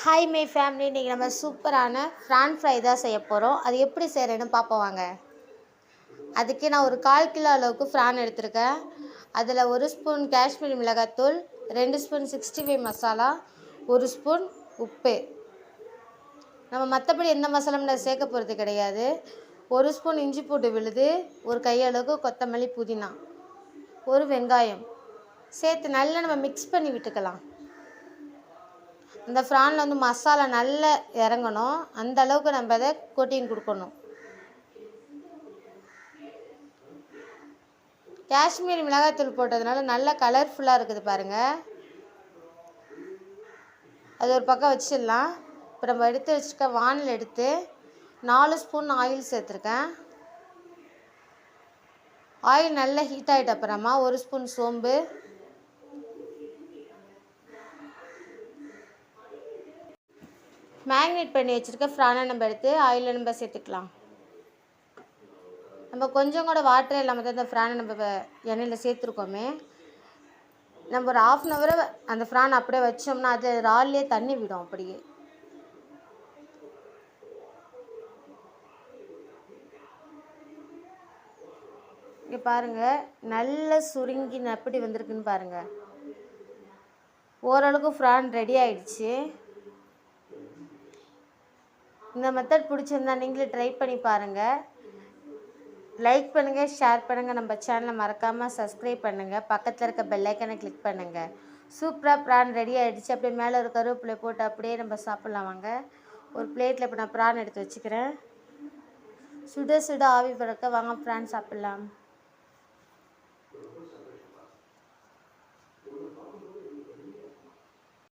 Hi my family, இன்றைக்கி நம்ம சூப்பரான ஃப்ரான் ஃப்ரை தான் செய்ய போகிறோம். அது எப்படி செய்கிறேன்னு பார்ப்போம் வாங்க. அதுக்கு நான் ஒரு 1/4 கிலோ அளவுக்கு ஃப்ரான் எடுத்திருக்கேன். அதில் 1 ஸ்பூன் காஷ்மீரி மிளகாத்தூள், 2 ஸ்பூன் 65 மசாலா, 1 ஸ்பூன் உப்பு. நம்ம மற்றபடி எந்த மசாலாவும் சேர்க்க போகிறது கிடையாது. 1 ஸ்பூன் இஞ்சி பூண்டு விழுது, ஒரு கையளவுக்கு கொத்தமல்லி புதினா, ஒரு வெங்காயம் சேர்த்து நல்லா நம்ம மிக்ஸ் பண்ணி விட்டுக்கலாம். இந்த ஃப்ரானில் வந்து மசாலா நல்லா இறங்கணும், அந்த அளவுக்கு நம்ம அதை கோட்டிங் கொடுக்கணும். காஷ்மீரி மிளகாய்த்தூள் போட்டதுனால நல்லா கலர்ஃபுல்லாக இருக்குது பாருங்கள். அது ஒரு பக்கம் வச்சிடலாம். இப்போ நம்ம எடுத்து வச்சுருக்க வானல் எடுத்து 4 ஸ்பூன் ஆயில் சேர்த்துருக்கேன். ஆயில் நல்லா ஹீட் ஆகிட்ட அப்புறமா 1 ஸ்பூன் சோம்பு, மேக்னேட் பண்ணி வச்சுருக்க ஃப்ரானை நம்ம எடுத்து ஆயிலில் நம்ம சேர்த்துக்கலாம். நம்ம கொஞ்சம் கூட வாட்டரே இல்லாமல் தான் இந்த ஃப்ரானை நம்ம எண்ணெயில் சேர்த்துருக்கோமே. நம்ம ஒரு 1/2 hour அந்த ஃப்ரான் அப்படியே வச்சோம்னா அது ரால்லே தண்ணி விடும். அப்படியே இங்கே பாருங்கள், நல்ல சுருங்கி எப்படி வந்திருக்குன்னு பாருங்கள். ஓரளவுக்கு ஃப்ரான் ரெடி ஆகிடுச்சு. இந்த மெத்தட் பிடிச்சிருந்தா நீங்களே ட்ரை பண்ணி பாருங்கள். லைக் பண்ணுங்கள், ஷேர் பண்ணுங்கள், நம்ம சேனலை மறக்காமல் சப்ஸ்கிரைப் பண்ணுங்கள், பக்கத்தில் இருக்க பெல் ஐக்கனை கிளிக் பண்ணுங்கள். சூப்பராக ப்ரான் ரெடி ஆகிடுச்சு. அப்படியே மேலே ஒரு கருவேப்பிலை போட்டு அப்படியே நம்ம சாப்பிட்லாம் வாங்க. ஒரு பிளேட்டில் இப்போ நான் ப்ரான் எடுத்து வச்சுக்கிறேன். சுட சுட ஆவி பறக்க வாங்க ப்ரான் சாப்பிட்லாம்.